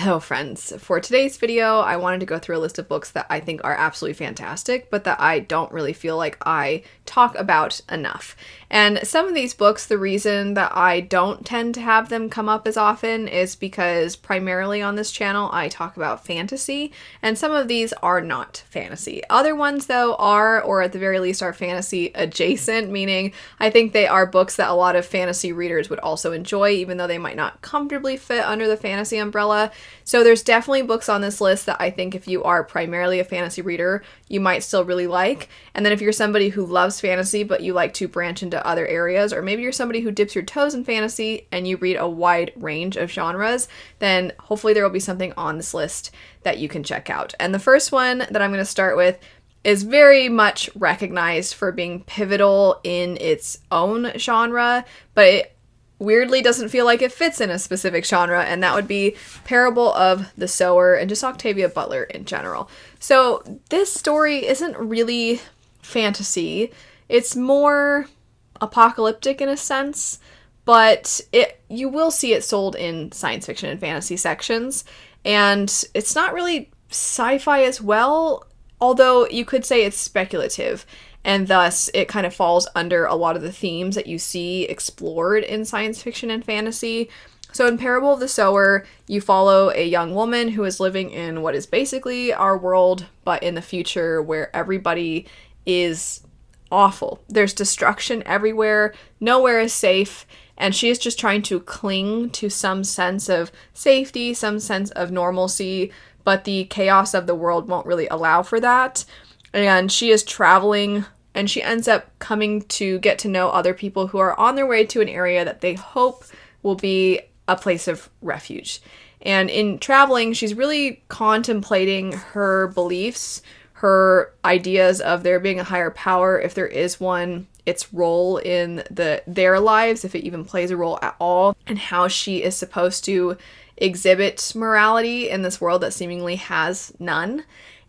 Hello friends, for today's video I wanted to go through a list of books that I think are absolutely fantastic but that I don't really feel like I talk about enough. And some of these books, the reason that I don't tend to have them come up as often is because primarily on this channel I talk about fantasy, and some of these are not fantasy. Other ones though are, or at the very least are fantasy adjacent, meaning I think they are books that a lot of fantasy readers would also enjoy even though they might not comfortably fit under the fantasy umbrella. So there's definitely books on this list that I think if you are primarily a fantasy reader, you might still really like. And then if you're somebody who loves fantasy but you like to branch into other areas, or maybe you're somebody who dips your toes in fantasy and you read a wide range of genres, then hopefully there will be something on this list that you can check out. And the first one that I'm going to start with is very much recognized for being pivotal in its own genre, but it weirdly doesn't feel like it fits in a specific genre, and that would be Parable of the Sower and just Octavia Butler in general. So this story isn't really fantasy, it's more apocalyptic in a sense, but you will see it sold in science fiction and fantasy sections, and it's not really sci-fi as well, although you could say it's speculative. And thus, it kind of falls under a lot of the themes that you see explored in science fiction and fantasy. So in Parable of the Sower, you follow a young woman who is living in what is basically our world, but in the future where everybody is awful. There's destruction everywhere, nowhere is safe, and she is just trying to cling to some sense of safety, some sense of normalcy, but the chaos of the world won't really allow for that. And she is traveling, and she ends up coming to get to know other people who are on their way to an area that they hope will be a place of refuge. And in traveling, she's really contemplating her beliefs, her ideas of there being a higher power, if there is one, its role in their lives, if it even plays a role at all, and how she is supposed to exhibit morality in this world that seemingly has none.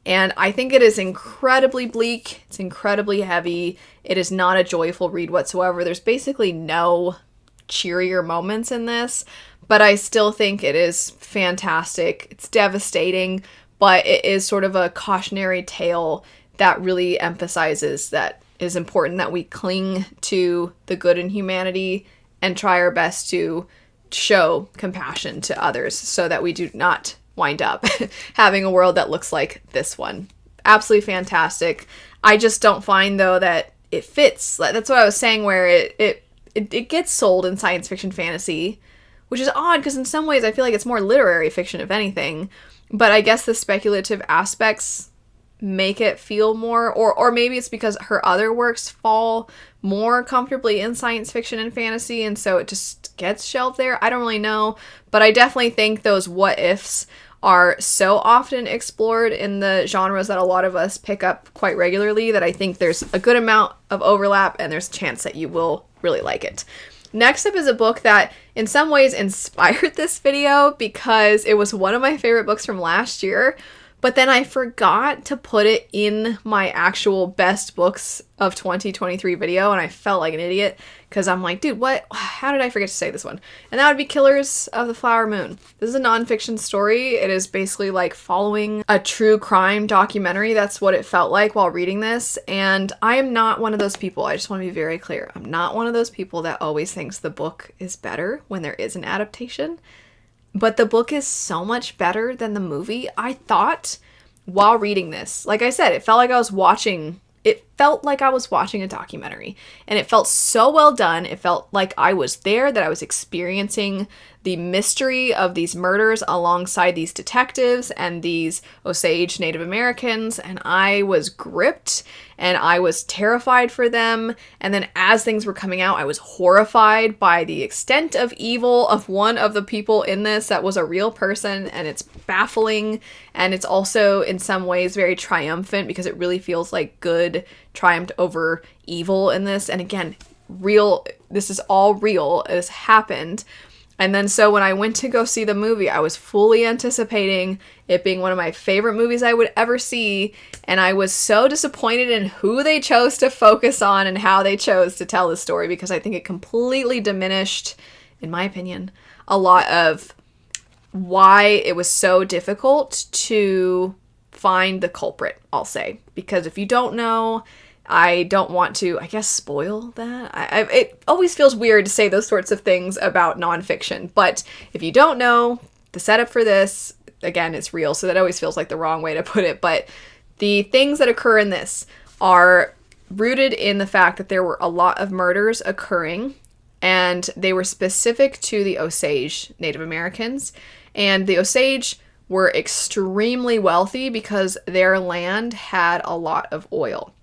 And I think it is incredibly bleak, it's incredibly heavy, it is not a joyful read whatsoever. There's basically no cheerier moments in this, but I still think it is fantastic. It's devastating, but it is sort of a cautionary tale that really emphasizes that it is important that we cling to the good in humanity and try our best to show compassion to others so that we do not wind up having a world that looks like this one. Absolutely fantastic. I just don't find though that it fits. That's what I was saying, where it gets sold in science fiction fantasy, which is odd because in some ways I feel like it's more literary fiction if anything, but I guess the speculative aspects make it feel more, or maybe it's because her other works fall more comfortably in science fiction and fantasy, and so it just gets shelved there. I don't really know, but I definitely think those what ifs are so often explored in the genres that a lot of us pick up quite regularly that I think there's a good amount of overlap and there's a chance that you will really like it. Next up is a book that in some ways inspired this video because it was one of my favorite books from last year, but then I forgot to put it in my actual best books of 2023 video, and I felt like an idiot because I'm like, dude, what? How did I forget to say this one? And that would be Killers of the Flower Moon. This is a nonfiction story. It is basically like following a true crime documentary. That's what it felt like while reading this, and I am not one of those people. I just want to be very clear. I'm not one of those people that always thinks the book is better when there is an adaptation. But the book is so much better than the movie. I thought while reading this, like I said, it felt like I was watching a documentary, and it felt so well done. It felt like I was there, that I was experiencing the mystery of these murders alongside these detectives and these Osage Native Americans, and I was gripped and I was terrified for them. And then as things were coming out, I was horrified by the extent of evil of one of the people in this that was a real person, and it's baffling, and it's also in some ways very triumphant because it really feels like good triumphed over evil in this. And again, this is all real, this happened. And then so when I went to go see the movie, I was fully anticipating it being one of my favorite movies I would ever see, and I was so disappointed in who they chose to focus on and how they chose to tell the story, because I think it completely diminished, in my opinion, a lot of why it was so difficult to find the culprit, I'll say. Because if you don't know, I don't want to, I guess, spoil that. It always feels weird to say those sorts of things about nonfiction, but if you don't know, the setup for this, again, it's real, so that always feels like the wrong way to put it, but the things that occur in this are rooted in the fact that there were a lot of murders occurring, and they were specific to the Osage Native Americans, and the Osage were extremely wealthy because their land had a lot of oil.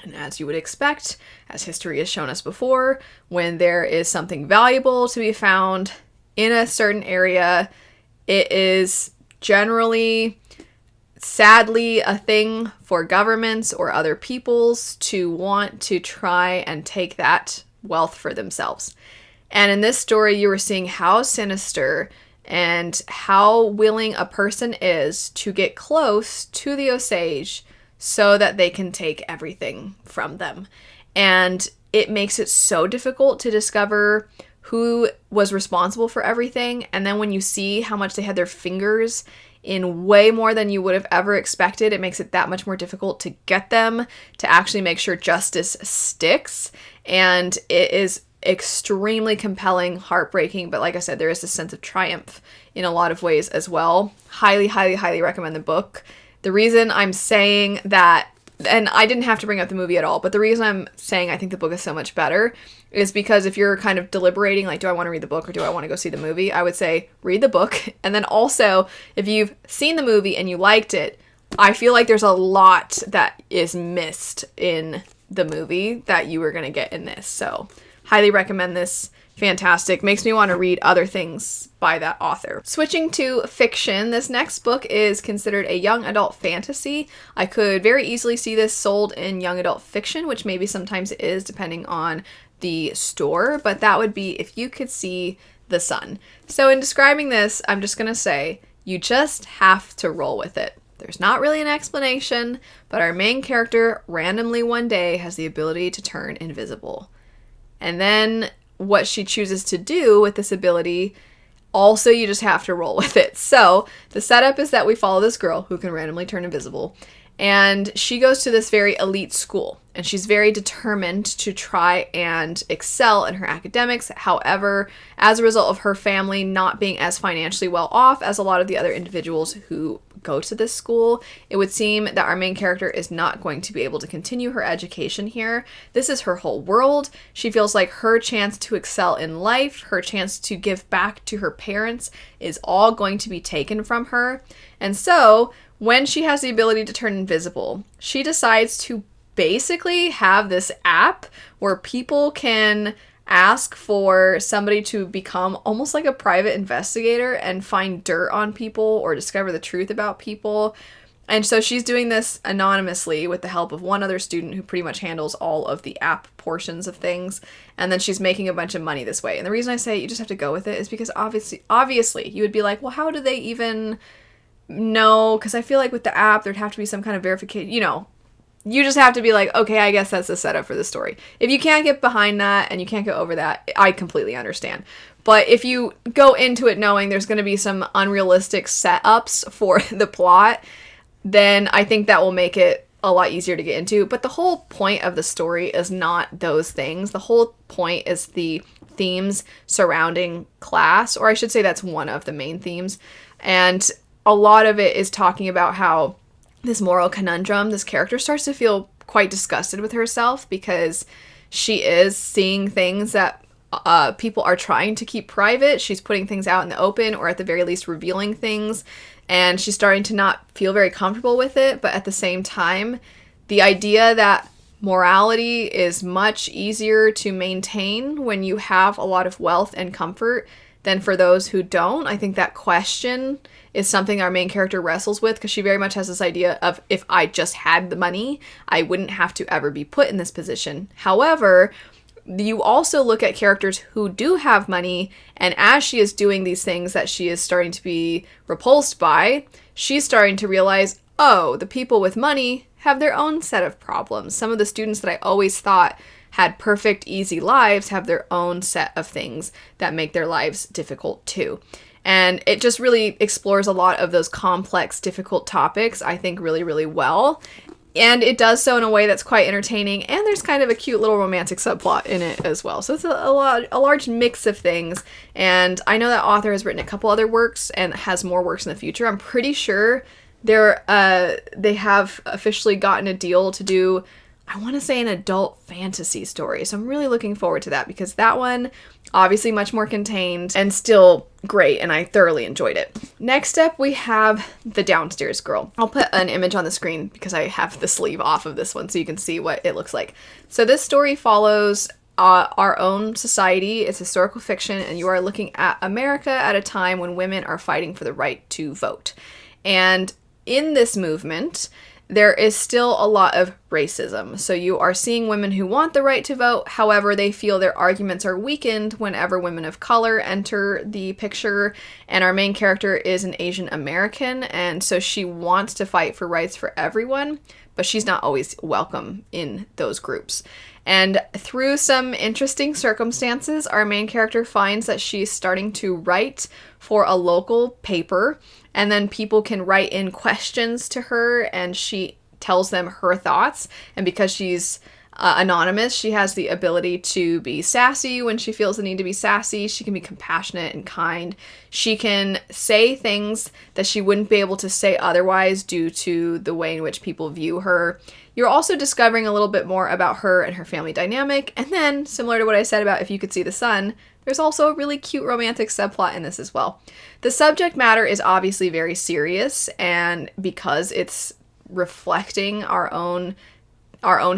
And as you would expect, as history has shown us before, when there is something valuable to be found in a certain area, it is generally, sadly, a thing for governments or other peoples to want to try and take that wealth for themselves. And in this story, you were seeing how sinister and how willing a person is to get close to the Osage so that they can take everything from them. And it makes it so difficult to discover who was responsible for everything. And then when you see how much they had their fingers in way more than you would have ever expected, it makes it that much more difficult to get them to actually make sure justice sticks. And it is extremely compelling, heartbreaking, but like I said, there is this sense of triumph in a lot of ways as well. Highly, highly, highly recommend the book. The reason I'm saying that, and I didn't have to bring up the movie at all, but the reason I'm saying I think the book is so much better is because if you're kind of deliberating, like, do I want to read the book or do I want to go see the movie? I would say read the book. And then also, if you've seen the movie and you liked it, I feel like there's a lot that is missed in the movie that you were going to get in this. So highly recommend this. Fantastic. Makes me want to read other things by that author. Switching to fiction, this next book is considered a young adult fantasy. I could very easily see this sold in young adult fiction, which maybe sometimes it is depending on the store, but that would be If You Could See the Sun. So in describing this, I'm just going to say you just have to roll with it. There's not really an explanation, but our main character randomly one day has the ability to turn invisible. And then what she chooses to do with this ability, also you just have to roll with it. So the setup is that we follow this girl who can randomly turn invisible, and she goes to this very elite school, and she's very determined to try and excel in her academics. However, as a result of her family not being as financially well off as a lot of the other individuals who go to this school, it would seem that our main character is not going to be able to continue her education here. This is her whole world. She feels like her chance to excel in life, her chance to give back to her parents, is all going to be taken from her. And so when she has the ability to turn invisible, she decides to basically have this app where people can ask for somebody to become almost like a private investigator and find dirt on people or discover the truth about people. And so she's doing this anonymously with the help of one other student who pretty much handles all of the app portions of things. And then she's making a bunch of money this way. And the reason I say you just have to go with it is because obviously you would be like, well, how do they even know? Because I feel like with the app, there'd have to be some kind of verification, you just have to be like, okay, I guess that's the setup for the story. If you can't get behind that and you can't get over that, I completely understand. But if you go into it knowing there's going to be some unrealistic setups for the plot, then I think that will make it a lot easier to get into. But the whole point of the story is not those things. The whole point is the themes surrounding class, or I should say that's one of the main themes. And a lot of it is talking about how this moral conundrum, this character starts to feel quite disgusted with herself because she is seeing things that people are trying to keep private. She's putting things out in the open, or at the very least revealing things, and she's starting to not feel very comfortable with it. But at the same time, the idea that morality is much easier to maintain when you have a lot of wealth and comfort than for those who don't, I think that question is something our main character wrestles with, because she very much has this idea of, if I just had the money, I wouldn't have to ever be put in this position. However, you also look at characters who do have money, and as she is doing these things that she is starting to be repulsed by, she's starting to realize, oh, the people with money have their own set of problems. Some of the students that I always thought had perfect, easy lives have their own set of things that make their lives difficult too. And it just really explores a lot of those complex, difficult topics, I think, really, really well. And it does so in a way that's quite entertaining, and there's kind of a cute little romantic subplot in it as well. So it's a large mix of things, and I know that author has written a couple other works and has more works in the future. I'm pretty sure they have officially gotten a deal to do, I want to say, an adult fantasy story. So I'm really looking forward to that, because that one, obviously much more contained and still great, and I thoroughly enjoyed it. Next up, we have The Downstairs Girl. I'll put an image on the screen because I have the sleeve off of this one so you can see what it looks like. So this story follows our own society. It's historical fiction, and you are looking at America at a time when women are fighting for the right to vote. And in this movement, there is still a lot of racism. So you are seeing women who want the right to vote, however, they feel their arguments are weakened whenever women of color enter the picture. And our main character is an Asian American, and so she wants to fight for rights for everyone, but she's not always welcome in those groups. And through some interesting circumstances, our main character finds that she's starting to write for a local paper, and then people can write in questions to her, and she tells them her thoughts. And because she's anonymous, she has the ability to be sassy when she feels the need to be sassy. She can be compassionate and kind. She can say things that she wouldn't be able to say otherwise due to the way in which people view her. You're also discovering a little bit more about her and her family dynamic. And then, similar to what I said about If You Could See the Sun, there's also a really cute romantic subplot in this as well. The subject matter is obviously very serious, and because it's reflecting our own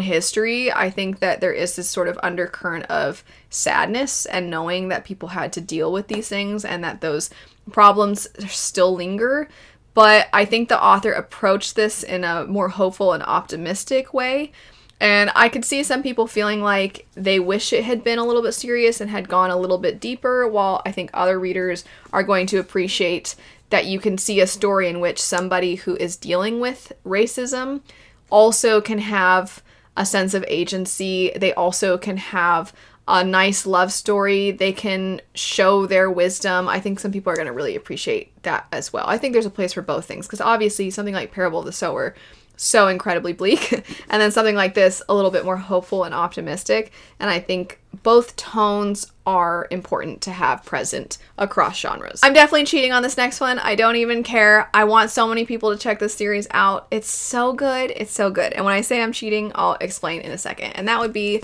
history, I think that there is this sort of undercurrent of sadness and knowing that people had to deal with these things and that those problems still linger. But I think the author approached this in a more hopeful and optimistic way. And I could see some people feeling like they wish it had been a little bit serious and had gone a little bit deeper, while I think other readers are going to appreciate that you can see a story in which somebody who is dealing with racism also can have a sense of agency. They also can have a nice love story. They can show their wisdom. I think some people are going to really appreciate that as well. I think there's a place for both things, because obviously something like Parable of the Sower, so incredibly bleak, and then something like this, a little bit more hopeful and optimistic. And I think both tones are important to have present across genres. I'm definitely cheating on this next one. I don't even care. I want so many people to check this series out. It's so good. It's so good. And when I say I'm cheating, I'll explain in a second. And that would be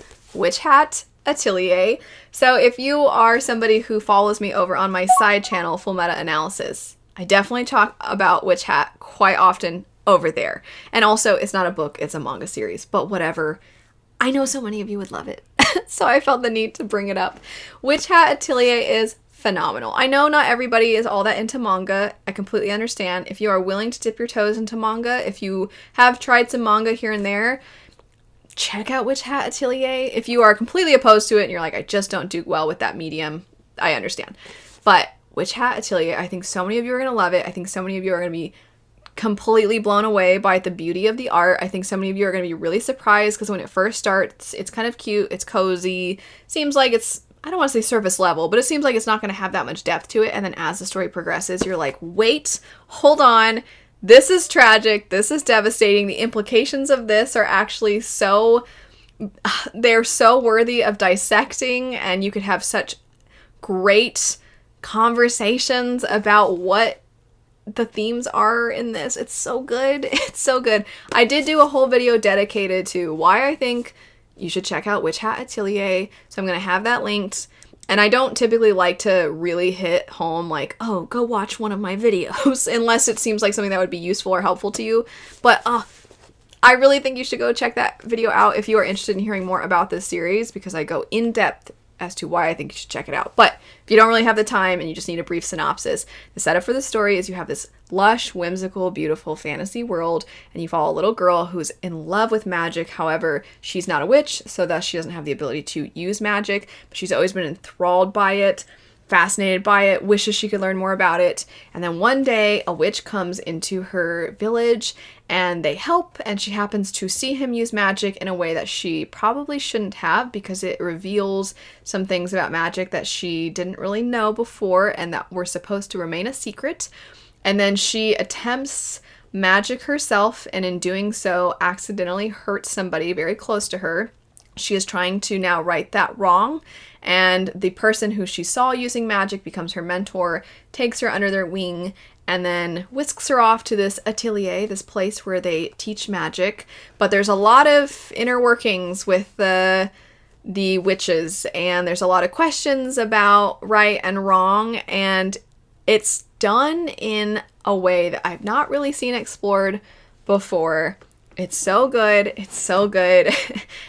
Hat Atelier. So if you are somebody who follows me over on my side channel, Full Meta Analysis, I definitely talk about Witch Hat quite often over there. And also, it's not a book, it's a manga series, but whatever. I know so many of you would love it, so I felt the need to bring it up. Hat Atelier is phenomenal. I know not everybody is all that into manga. I completely understand. If you are willing to dip your toes into manga, if you have tried some manga here and there, check out Hat Atelier. If you are completely opposed to it and you're like, I just don't do well with that medium, I understand. But Hat Atelier, I think so many of you are going to love it. I think so many of you are going to be completely blown away by the beauty of the art. I think so many of you are going to be really surprised, because when it first starts, it's kind of cute, it's cozy, seems like it's, I don't want to say surface level, but it seems like it's not going to have that much depth to it. And then as the story progresses, you're like, wait, hold on, this is tragic, this is devastating, the implications of this are actually they're so worthy of dissecting, and you could have such great conversations about what the themes are in this. It's so good. It's so good. I did do a whole video dedicated to why I think you should check out Hat Atelier, so I'm going to have that linked. And I don't typically like to really hit home like, oh, go watch one of my videos, unless it seems like something that would be useful or helpful to you. But I really think you should go check that video out if you are interested in hearing more about this series, because I go in depth as to why I think you should check it out. But if you don't really have the time and you just need a brief synopsis, the setup for the story is you have this lush, whimsical, beautiful fantasy world, and you follow a little girl who's in love with magic. However, she's not a witch, so thus she doesn't have the ability to use magic, but she's always been enthralled by it. fascinated by it, wishes she could learn more about it. And then one day a witch comes into her village and they help, and she happens to see him use magic in a way that she probably shouldn't have, because it reveals some things about magic that she didn't really know before and that were supposed to remain a secret. And then she attempts magic herself, and in doing so accidentally hurts somebody very close to her. She is trying to now right that wrong, and the person who she saw using magic becomes her mentor, takes her under their wing, and then whisks her off to this atelier, this place where they teach magic. But there's a lot of inner workings with the witches, and there's a lot of questions about right and wrong, and it's done in a way that I've not really seen explored before. It's so good. It's so good.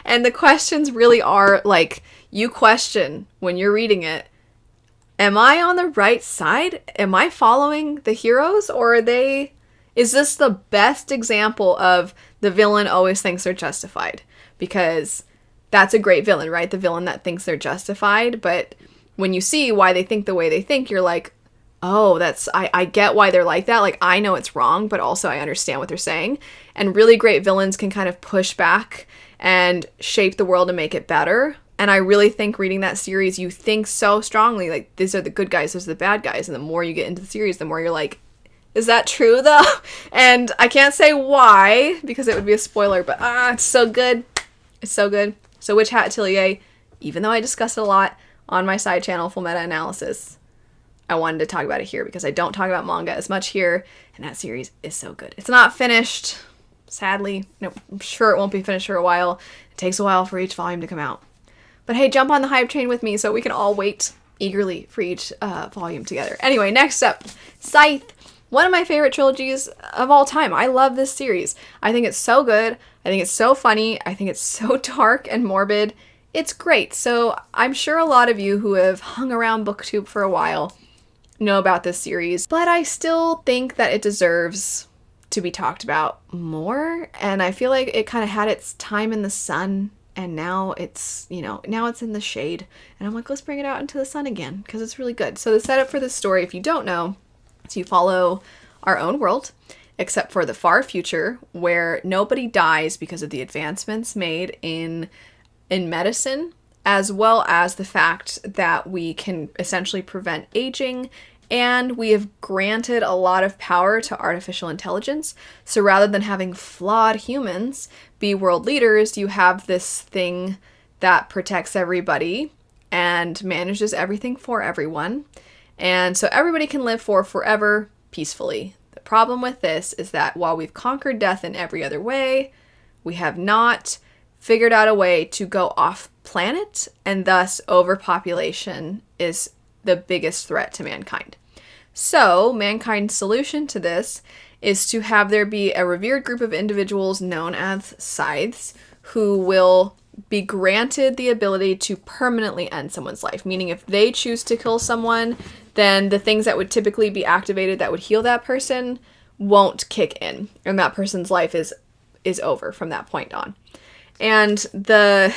And the questions really are like, you question when you're reading it, am I on the right side? Am I following the heroes, or is this the best example of the villain always thinks they're justified? Because that's a great villain, right? The villain that thinks they're justified. But when you see why they think the way they think, you're like, oh, I get why they're like that. Like, I know it's wrong, but also I understand what they're saying. And really great villains can kind of push back and shape the world and make it better. And I really think reading that series, you think so strongly, like, these are the good guys, these are the bad guys. And the more you get into the series, the more you're like, is that true though? And I can't say why, because it would be a spoiler, but it's so good. It's so good. So Witch Hat Atelier, even though I discussed it a lot on my side channel, Full Meta Analysis, I wanted to talk about it here because I don't talk about manga as much here, and that series is so good. It's not finished, sadly. No, I'm sure it won't be finished for a while. It takes a while for each volume to come out. But hey, jump on the hype train with me so we can all wait eagerly for each volume together. Anyway, next up, Scythe. One of my favorite trilogies of all time. I love this series. I think it's so good. I think it's so funny. I think it's so dark and morbid. It's great. So I'm sure a lot of you who have hung around Booktube for a while know about this series, but I still think that it deserves to be talked about more. And I feel like it kind of had its time in the sun, and now it's, now it's in the shade. And I'm like, let's bring it out into the sun again, because it's really good. So the setup for this story, if you don't know, is you follow our own world, except for the far future, where nobody dies because of the advancements made in medicine, as well as the fact that we can essentially prevent aging, and we have granted a lot of power to artificial intelligence. So rather than having flawed humans be world leaders, you have this thing that protects everybody and manages everything for everyone. And so everybody can live for forever peacefully. The problem with this is that while we've conquered death in every other way, we have not figured out a way to go off planet, and thus overpopulation is the biggest threat to mankind. So mankind's solution to this is to have there be a revered group of individuals known as Scythes who will be granted the ability to permanently end someone's life. Meaning if they choose to kill someone, then the things that would typically be activated that would heal that person won't kick in, and that person's life is over from that point on. And the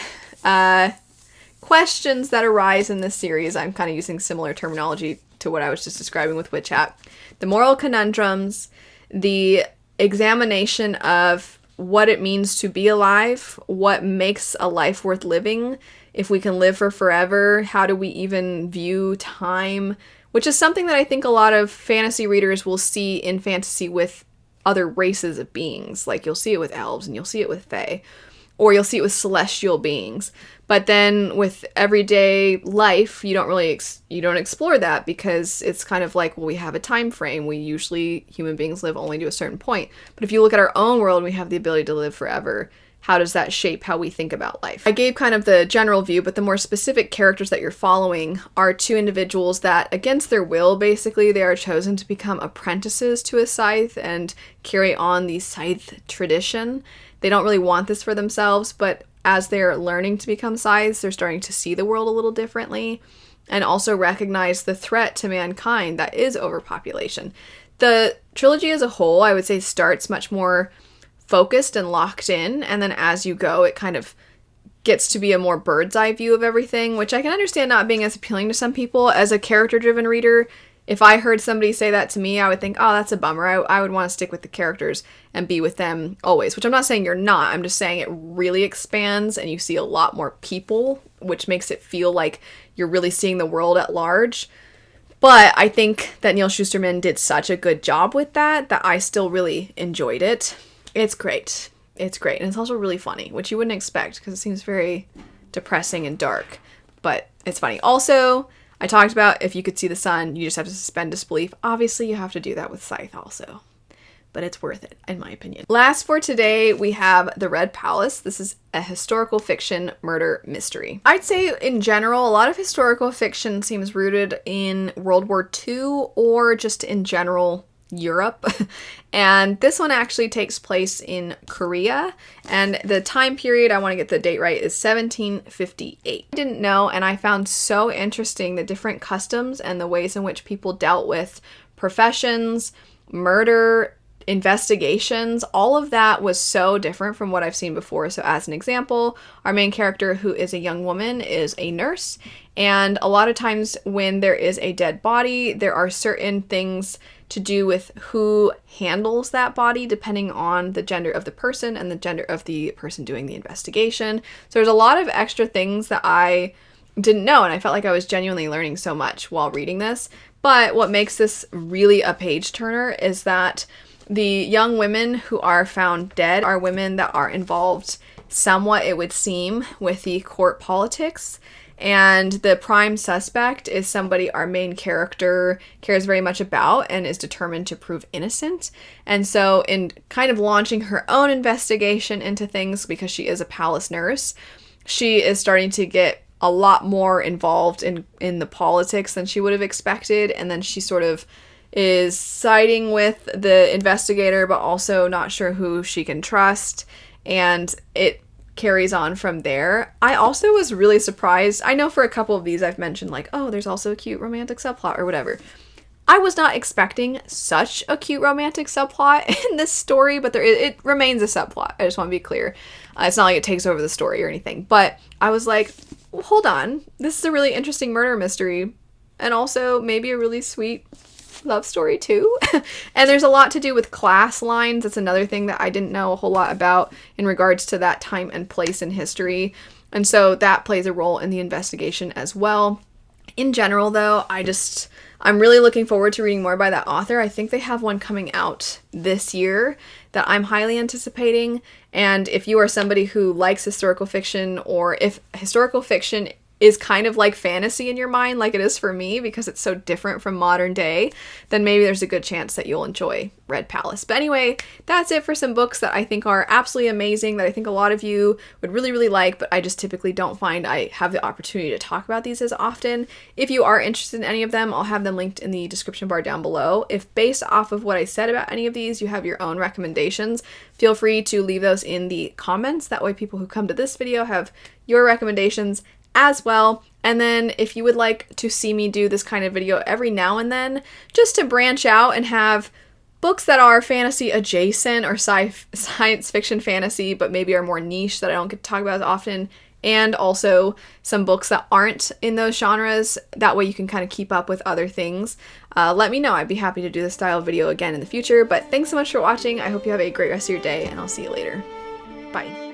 questions that arise in this series, I'm kind of using similar terminology to what I was just describing with Witch Hat. The moral conundrums, the examination of what it means to be alive, what makes a life worth living, if we can live for forever, how do we even view time, which is something that I think a lot of fantasy readers will see in fantasy with other races of beings. Like you'll see it with elves and you'll see it with fae, or you'll see it with celestial beings. But then with everyday life, you don't explore that, because it's kind of like, well, we have a time frame. Human beings live only to a certain point. But if you look at our own world, we have the ability to live forever. How does that shape how we think about life? I gave kind of the general view, but the more specific characters that you're following are two individuals that, against their will, basically, they are chosen to become apprentices to a scythe and carry on the scythe tradition. They don't really want this for themselves, but as they're learning to become scythes, they're starting to see the world a little differently and also recognize the threat to mankind that is overpopulation. The trilogy as a whole, I would say, starts much more focused and locked in, and then as you go, it kind of gets to be a more bird's eye view of everything, which I can understand not being as appealing to some people. As a character-driven reader, if I heard somebody say that to me, I would think, oh, that's a bummer. I would want to stick with the characters and be with them always, which I'm not saying you're not. I'm just saying it really expands and you see a lot more people, which makes it feel like you're really seeing the world at large. But I think that Neal Shusterman did such a good job with that I still really enjoyed it. It's great. It's great. And it's also really funny, which you wouldn't expect because it seems very depressing and dark. But it's funny. Also, I talked about if you could see the sun, you just have to suspend disbelief. Obviously, you have to do that with Scythe also. But it's worth it, in my opinion. Last for today, we have The Red Palace. This is a historical fiction murder mystery. I'd say, in general, a lot of historical fiction seems rooted in World War II or just in general Europe. And this one actually takes place in Korea. And the time period, I want to get the date right, is 1758. I didn't know, and I found so interesting the different customs and the ways in which people dealt with professions, murder, investigations. All of that was so different from what I've seen before. So as an example, our main character, who is a young woman, is a nurse. And a lot of times when there is a dead body, there are certain things to do with who handles that body depending on the gender of the person and the gender of the person doing the investigation. So there's a lot of extra things that I didn't know, and I felt like I was genuinely learning so much while reading this. But what makes this really a page turner is that the young women who are found dead are women that are involved somewhat, it would seem, with the court politics. And the prime suspect is somebody our main character cares very much about and is determined to prove innocent. And so in kind of launching her own investigation into things, because she is a palace nurse, she is starting to get a lot more involved in the politics than she would have expected. And then she sort of is siding with the investigator, but also not sure who she can trust. And it carries on from there. I also was really surprised. I know for a couple of these I've mentioned like, oh, there's also a cute romantic subplot or whatever. I was not expecting such a cute romantic subplot in this story, but it remains a subplot. I just want to be clear. It's not like it takes over the story or anything, but I was like, well, hold on. This is a really interesting murder mystery and also maybe a really sweet love story too. And there's a lot to do with class lines. That's another thing that I didn't know a whole lot about in regards to that time and place in history. And so that plays a role in the investigation as well. In general though, I'm really looking forward to reading more by that author. I think they have one coming out this year that I'm highly anticipating. And if you are somebody who likes historical fiction, or if historical fiction is kind of like fantasy in your mind, like it is for me, because it's so different from modern day, then maybe there's a good chance that you'll enjoy Red Palace. But anyway, that's it for some books that I think are absolutely amazing, that I think a lot of you would really, really like, but I just typically don't find I have the opportunity to talk about these as often. If you are interested in any of them, I'll have them linked in the description bar down below. If based off of what I said about any of these, you have your own recommendations, feel free to leave those in the comments. That way people who come to this video have your recommendations as well. And then if you would like to see me do this kind of video every now and then, just to branch out and have books that are fantasy adjacent or science fiction fantasy, but maybe are more niche that I don't get to talk about as often, and also some books that aren't in those genres, that way you can kind of keep up with other things, let me know. I'd be happy to do this style of video again in the future. But thanks so much for watching. I hope you have a great rest of your day, and I'll see you later. Bye.